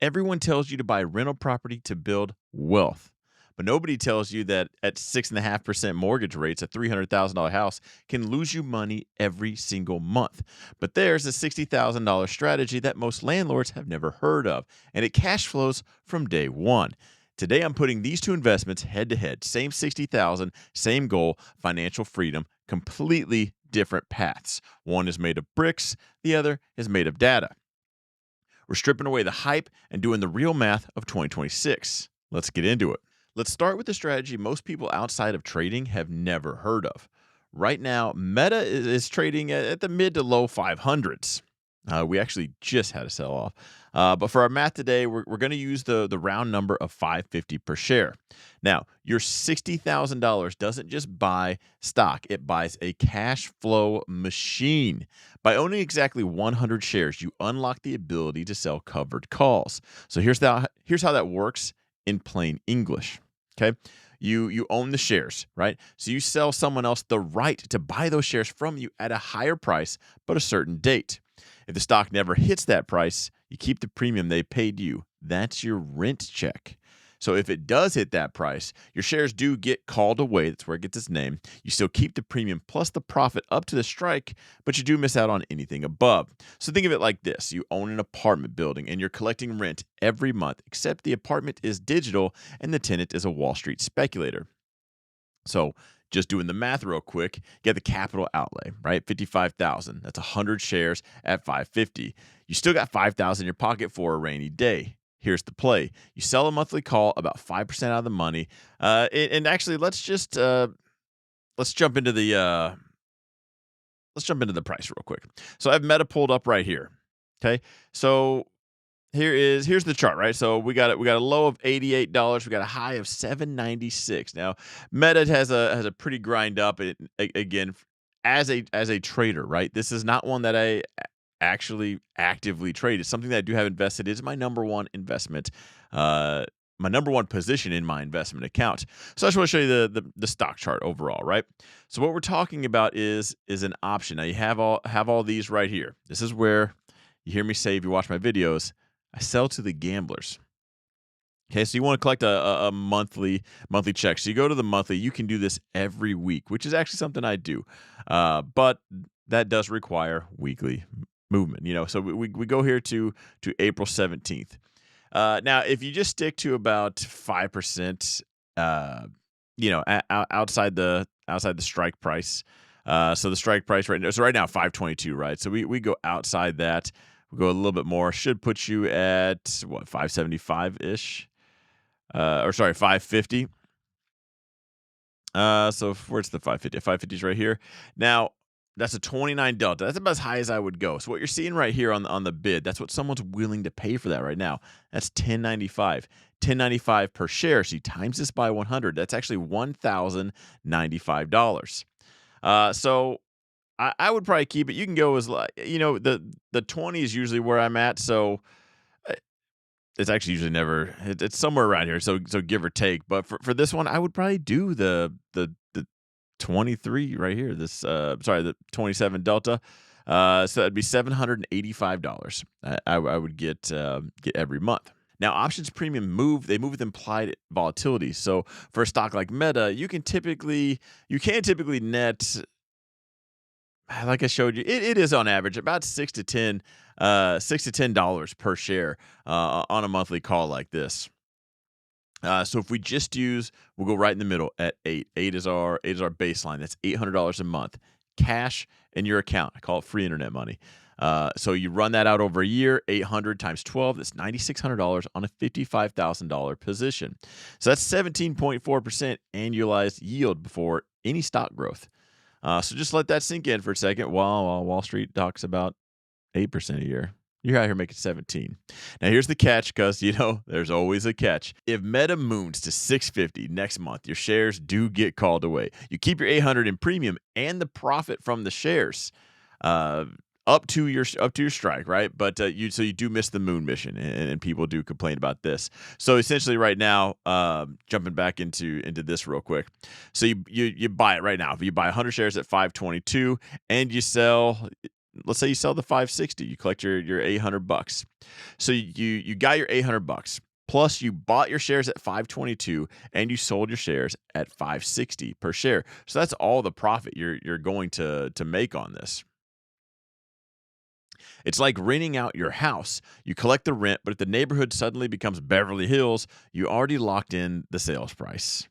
Everyone tells you to buy rental property to build wealth. But nobody tells you that at 6.5% mortgage rates, a $300,000 house can lose you money every single month. But there's a $60,000 strategy that most landlords have never heard of, and it cash flows from day one. Today, I'm putting these two investments head to head. Same 60,000, same goal, financial freedom, completely different paths. One is made of bricks, the other is made of data. We're stripping away the hype and doing the real math of 2026. Let's get into it. Let's start with the strategy most people outside of trading have never heard of. Right now, Meta is trading at the mid to low 500s. We actually just had a sell off. But for our math today, we're going to use the round number of 550 per share. Now, your $60,000 doesn't just buy stock, it buys a cash flow machine. By owning exactly 100 shares, you unlock the ability to sell covered calls. So here's how that works in plain English. Okay. You own the shares, right? So you sell someone else the right to buy those shares from you at a higher price, but a certain date. If the stock never hits that price, you keep the premium they paid you. That's your rent check. So if it does hit that price, your shares do get called away. That's where it gets its name. You still keep the premium plus the profit up to the strike, but you do miss out on anything above. So think of it like this. You own an apartment building and you're collecting rent every month, except the apartment is digital and the tenant is a Wall Street speculator. So just doing the math real quick, get the capital outlay, right? 55,000. That's 100 shares at 550. You still got 5,000 in your pocket for a rainy day. Here's the play. You sell a monthly call about 5% out of the money. And actually, let's jump into the price real quick. So I have Meta pulled up right here. Okay. So here's the chart, right? So we got a low of $88, we got a high of $796. Now, Meta has a pretty grind up again as a trader, right? This is not one that I actually actively trade. It's something that I do have invested. It's my number one investment, my number one position in my investment account. So I just want to show you the stock chart overall, right? So what we're talking about is an option. Now you have all these right here. This is where you hear me say, if you watch my videos, I sell to the gamblers. Okay, so you want to collect a monthly check. So you go to the monthly. You can do this every week, which is actually something I do, but that does require weekly movement. So we go here to April 17th. Now, if you just stick to about 5%, outside the strike price. So the strike price right now 522, right? So we go outside that. We go a little bit more. Should put you at what 575-ish, or sorry 550. So where's the 550? 550 is right here. Now that's a 29 delta. That's about as high as I would go. So what you're seeing right here on the bid, that's what someone's willing to pay for that right now. That's 1095. 1095 per share. So you times this by 100. That's actually $1,095. So I would probably keep it. You can go as the 20 is usually where I'm at. So it's actually usually never. It's somewhere around here. So give or take. But for this one, I would probably do the 23 right here. The 27 delta. So that'd be $785. I would get every month. Now, options premium they move with implied volatility. So for a stock like Meta, you can typically net, like I showed you, it is on average about $6 to $10 per share on a monthly call like this. So if we just we'll go right in the middle at 8. 8 is our baseline. That's $800 a month, cash in your account. I call it free internet money. So you run that out over a year, 800 times 12, that's $9,600 on a $55,000 position. So that's 17.4% annualized yield before any stock growth. So just let that sink in for a second while Wall Street talks about 8% a year. You're out here making 17. Now here's the catch, because there's always a catch. If Meta moons to 650 next month, your shares do get called away. You keep your 800 in premium and the profit from the shares. Up to your strike, right? But you do miss the moon mission, and people do complain about this. So essentially, right now, jumping back into this real quick. So you buy it right now. If you buy 100 shares at 522 and you sell, let's say you sell the 560, you collect your 800 bucks. So you got your 800 bucks. Plus, you bought your shares at 522 and you sold your shares at 560 per share. So that's all the profit you're going to make on this. It's like renting out your house. You collect the rent, but if the neighborhood suddenly becomes Beverly Hills, you already locked in the sales price.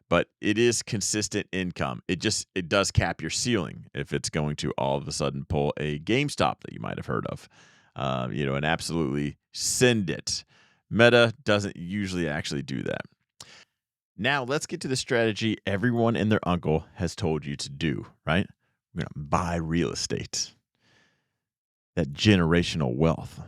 But it is consistent income. It does cap your ceiling if it's going to all of a sudden pull a GameStop that you might have heard of, and absolutely send it. Meta doesn't usually actually do that. Now let's get to the strategy everyone and their uncle has told you to do. Right? We're gonna buy real estate. That generational wealth.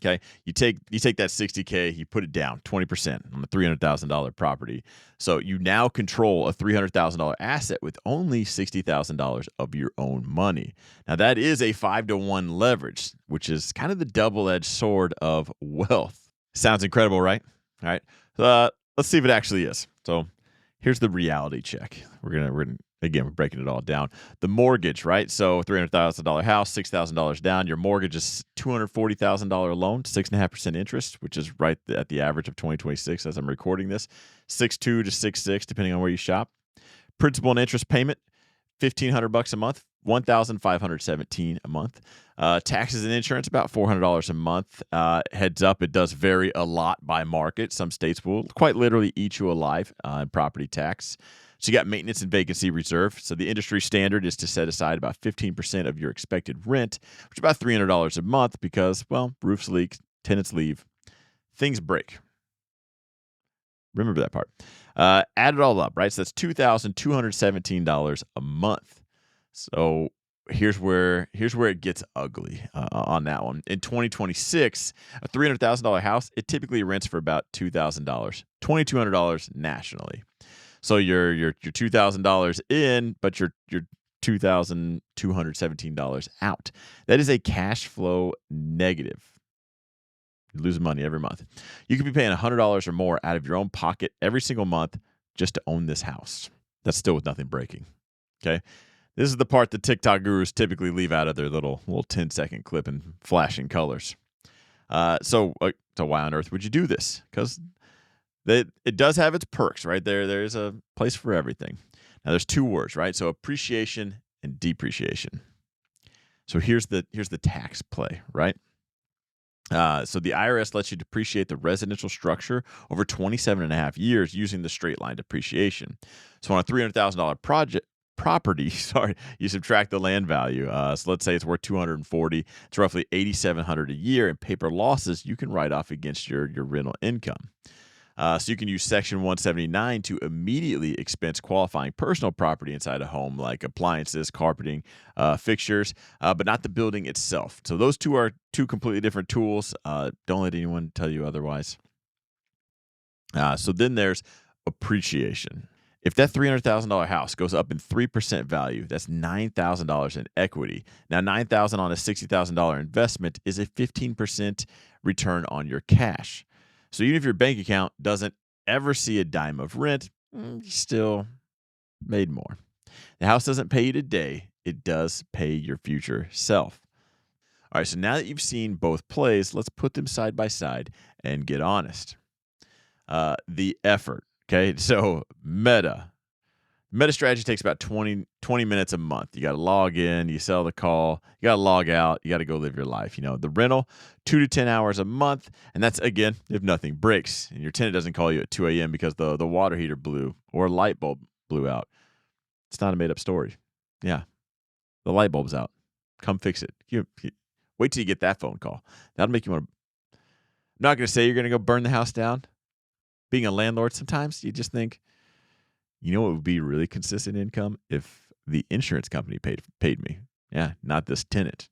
Okay, you take that 60K, you put it down 20% on a $300,000 property. So you now control a $300,000 asset with only $60,000 of your own money. Now that is a 5-to-1 leverage, which is kind of the double-edged sword of wealth. Sounds incredible, right? All right, let's see if it actually is. So here's the reality check. We're breaking it all down. The mortgage, right? So $300,000 house, $6,000 down. Your mortgage is $240,000 loan, 6.5% interest, which is right at the average of 2026 as I'm recording this, 6.2 to 6.6 depending on where you shop. Principal and interest payment, $1,500 a month, $1,517 a month. Taxes and insurance, about $400 a month. Heads up, it does vary a lot by market. Some states will quite literally eat you alive in property tax. So you got maintenance and vacancy reserve. So the industry standard is to set aside about 15% of your expected rent, which is about $300 a month because, well, roofs leak, tenants leave, things break. Remember that part. Add it all up, right? So that's $2,217 a month. So here's where it gets ugly on that one. In 2026, a $300,000 house, it typically rents for about $2,000, $2,200 nationally. So you're $2,000 in, but you're $2,217 out. That is a cash flow negative. You lose money every month. You could be paying $100 or more out of your own pocket every single month just to own this house. That's still with nothing breaking. Okay. This is the part that TikTok gurus typically leave out of their little 10-second clip and flashing colors. So why on earth would you do this? Because it does have its perks, right? There's a place for everything. Now there's two words, right? So appreciation and depreciation. So here's the tax play, right? So the IRS lets you depreciate the residential structure over 27 and a half years using the straight line depreciation. So on a $300,000 property, you subtract the land value. So let's say it's worth $240. It's roughly $8,700 a year. In paper losses, you can write off against your rental income. So you can use Section 179 to immediately expense qualifying personal property inside a home, like appliances, carpeting, fixtures, but not the building itself. So those two are two completely different tools. Don't let anyone tell you otherwise. So then there's appreciation. If that $300,000 house goes up in 3% value, that's $9,000 in equity. Now, $9,000 on a $60,000 investment is a 15% return on your cash. So even if your bank account doesn't ever see a dime of rent, you still made more. The house doesn't pay you today. It does pay your future self. All right, so now that you've seen both plays, let's put them side by side and get honest. The effort, okay? So Meta strategy takes about 20 minutes a month. You got to log in, you sell the call, you got to log out, you got to go live your life. The rental, 2 to 10 hours a month. And that's, again, if nothing breaks and your tenant doesn't call you at 2 a.m. because the water heater blew or a light bulb blew out. It's not a made-up story. Yeah, the light bulb's out. Come fix it. Wait till you get that phone call. That'll make you want to. I'm not going to say you're going to go burn the house down. Being a landlord, sometimes you just think, you know what would be really consistent income? If the insurance company paid me. Yeah, not this tenant.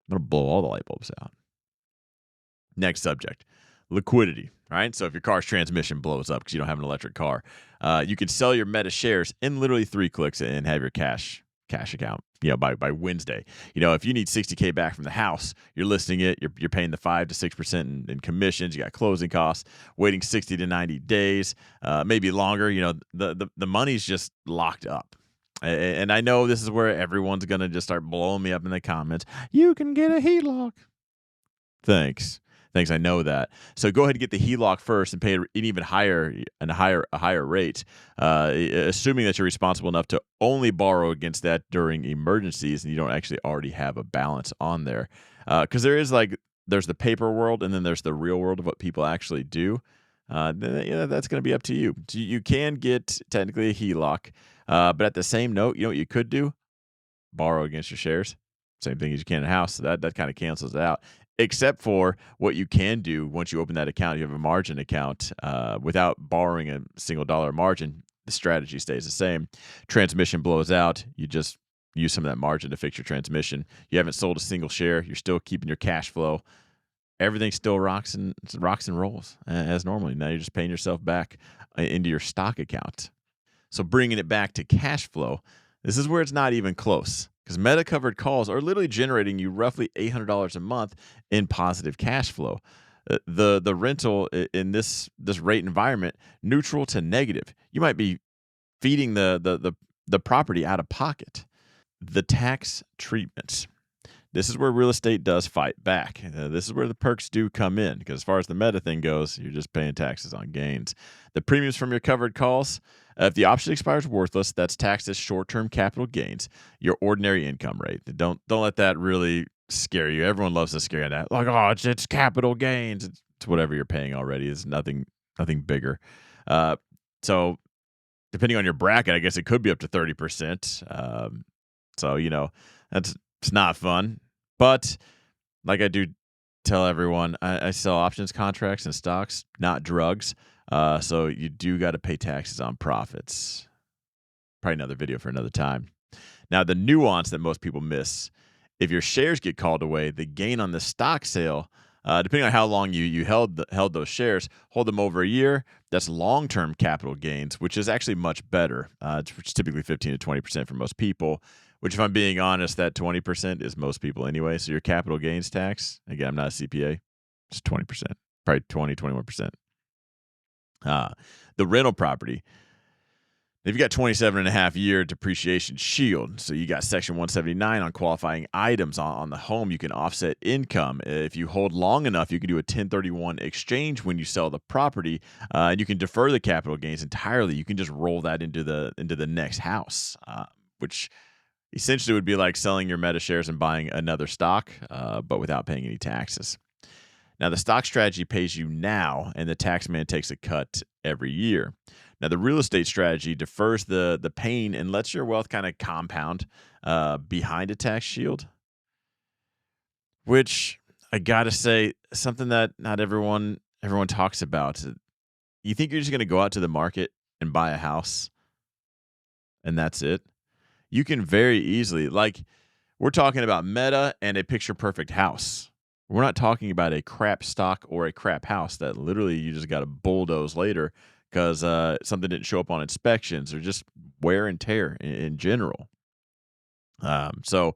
I'm going to blow all the light bulbs out. Next subject, liquidity. All right, so if your car's transmission blows up because you don't have an electric car, you can sell your Meta shares in literally 3 clicks and have your cash account, by Wednesday. If you need $60K back from the house, you're listing it, you're paying the 5 to 6% in commissions, you got closing costs, waiting 60 to 90 days, maybe longer. The money's just locked up. And I know this is where everyone's gonna just start blowing me up in the comments. You can get a HELOC. Thanks. Thanks. I know that. So go ahead and get the HELOC first and pay an even higher rate, assuming that you're responsible enough to only borrow against that during emergencies and you don't actually already have a balance on there. Because there's the paper world and then there's the real world of what people actually do. That's going to be up to you. So you can get technically a HELOC, but at the same note, you know what you could do? Borrow against your shares. Same thing as you can in a house. So that kind of cancels it out. Except for what you can do once you open that account, you have a margin account without borrowing a single dollar margin. The strategy stays the same. Transmission blows out. You just use some of that margin to fix your transmission. You haven't sold a single share. You're still keeping your cash flow. Everything still rocks and rolls as normally. Now you're just paying yourself back into your stock account. So bringing it back to cash flow, this is where it's not even close because Meta covered calls are literally generating you roughly $800 a month in positive cash flow. The rental in this rate environment, neutral to negative. You might be feeding the property out of pocket. The tax treatments. This is where real estate does fight back. This is where the perks do come in because as far as the Meta thing goes, you're just paying taxes on gains. The premiums from your covered calls, if the option expires worthless, that's taxed as short-term capital gains, your ordinary income rate. Don't let that really scare you. Everyone loves to scare you that. Like, oh, it's capital gains. It's whatever you're paying already. It's nothing bigger. So depending on your bracket, I guess it could be up to 30%. So, it's not fun. But like I do tell everyone, I sell options contracts and stocks, not drugs. So you do got to pay taxes on profits. Probably another video for another time. Now, the nuance that most people miss, if your shares get called away, the gain on the stock sale, depending on how long you held those shares, hold them over a year, that's long-term capital gains, which is actually much better. It's typically 15 to 20% for most people, which if I'm being honest, that 20% is most people anyway. So your capital gains tax, again, I'm not a CPA, it's 20%, probably 20, 21%. The rental property, they've got 27 and a half year depreciation shield. So you got section 179 on qualifying items on the home. You can offset income. If you hold long enough, you can do a 1031 exchange when you sell the property, and you can defer the capital gains entirely. You can just roll that into the next house, which essentially would be like selling your Meta shares and buying another stock, but without paying any taxes. Now, the stock strategy pays you now, and the tax man takes a cut every year. Now, the real estate strategy defers the pain and lets your wealth kind of compound behind a tax shield, which I got to say, something that not everyone talks about. You think you're just going to go out to the market and buy a house, and that's it? You can very easily, like, we're talking about Meta and a picture-perfect house. We're not talking about a crap stock or a crap house that literally you just got to bulldoze later because something didn't show up on inspections or just wear and tear in general. So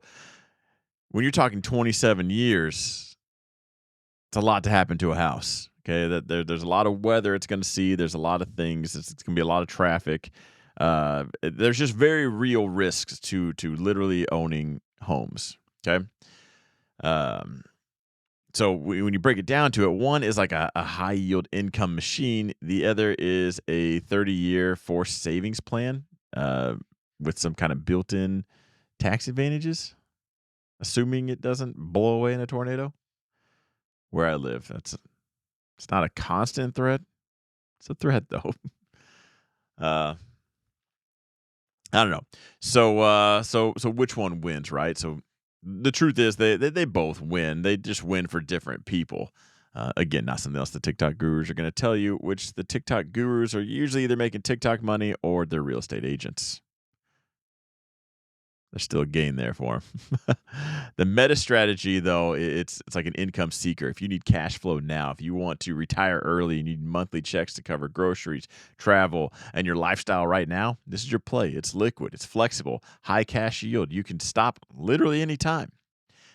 when you're talking 27 years, it's a lot to happen to a house. Okay, there's a lot of weather it's going to see. There's a lot of things. It's going to be a lot of traffic. There's just very real risks to literally owning homes. Okay. So when you break it down to it, one is like a high yield income machine. The other is a 30-year forced savings plan with some kind of built-in tax advantages, assuming it doesn't blow away in a tornado. Where I live, it's not a constant threat. It's a threat though. I don't know. So which one wins, right? So the truth is they both win. They just win for different people. Again, not something else the TikTok gurus are going to tell you, which the TikTok gurus are usually either making TikTok money or they're real estate agents. There's still a gain there for them. The Meta strategy, though, it's like an income seeker. If you need cash flow now, if you want to retire early, you need monthly checks to cover groceries, travel, and your lifestyle right now, this is your play. It's liquid. It's flexible. High cash yield. You can stop literally any time.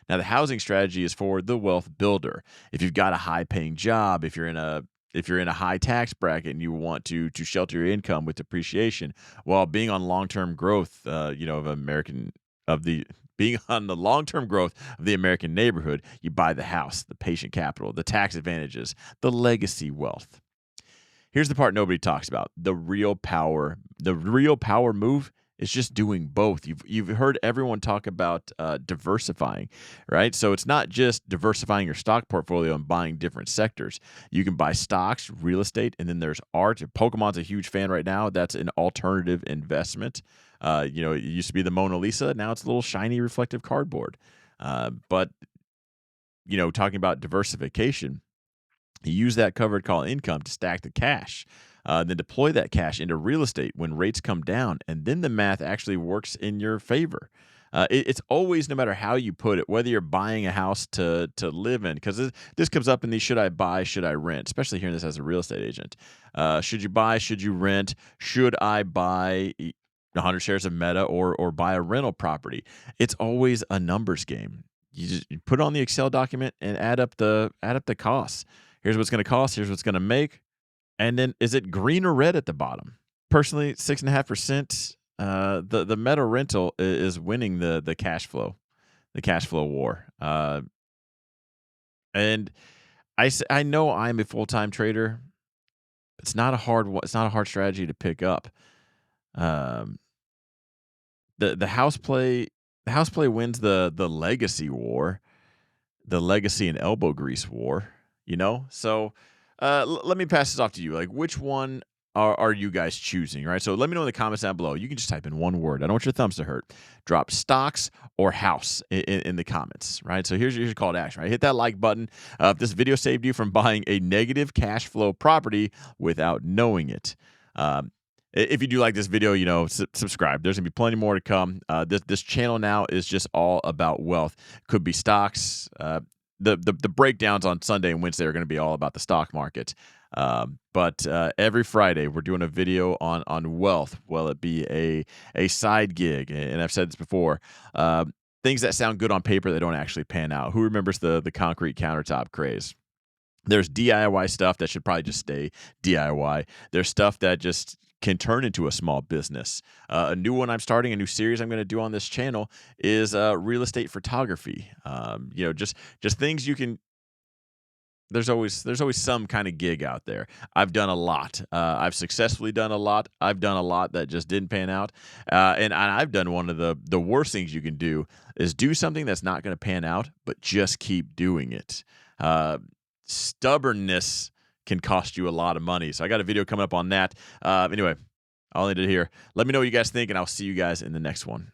Now, the housing strategy is for the wealth builder. If you've got a high-paying job, if you're in a if you're in a high tax bracket and you want to shelter your income with depreciation, while being on long term growth, of the being on the long term growth of the American neighborhood, you buy the house, the patient capital, the tax advantages, the legacy wealth. Here's the part nobody talks about. The real power. The real power move is just doing both. You've heard everyone talk about diversifying, right? So it's not just diversifying your stock portfolio and buying different sectors. You can buy stocks, real estate, and then there's art. Pokemon's a huge fan right now. That's an alternative investment. It used to be the Mona Lisa. Now it's a little shiny reflective cardboard. But talking about diversification, you use that covered call income to stack the cash, then deploy that cash into real estate when rates come down, and then the math actually works in your favor. It's always, no matter how you put it, whether you're buying a house to live in, because this comes up in the should I buy, should I rent, especially hearing this as a real estate agent. Should you buy, should you rent, should I buy 100 shares of Meta or buy a rental property? It's always a numbers game. You put it on the Excel document and add up the costs. Here's what's going to cost. Here's what's going to make. And then is it green or red at the bottom? Personally, 6.5%. The Meta rental is winning the cash flow war. And I know I'm a full time trader. It's not a hard strategy to pick up. The house play wins the legacy war, the legacy and elbow grease war. So let me pass this off to you. Like, which one are you guys choosing, right? So let me know in the comments down below. You can just type in one word. I don't want your thumbs to hurt. Drop stocks or house in the comments, right? So here's your call to action, right? Hit that like button if this video saved you from buying a negative cash flow property without knowing it. If you do like this video, subscribe. There's going to be plenty more to come. This channel now is just all about wealth. Could be stocks. The breakdowns on Sunday and Wednesday are going to be all about the stock market. But every Friday we're doing a video on wealth. Will it be a side gig? And I've said this before. Things that sound good on paper that don't actually pan out. Who remembers the concrete countertop craze? There's DIY stuff that should probably just stay DIY. There's stuff that just can turn into a small business. A new one I'm starting, a new series I'm going to do on this channel is real estate photography. Just things you can. There's always some kind of gig out there. I've done a lot. I've successfully done a lot. I've done a lot that just didn't pan out. And I've done one of the worst things you can do is do something that's not going to pan out, but just keep doing it. Stubbornness can cost you a lot of money. So I got a video coming up on that. Anyway, I'll end it here. Let me know what you guys think, and I'll see you guys in the next one.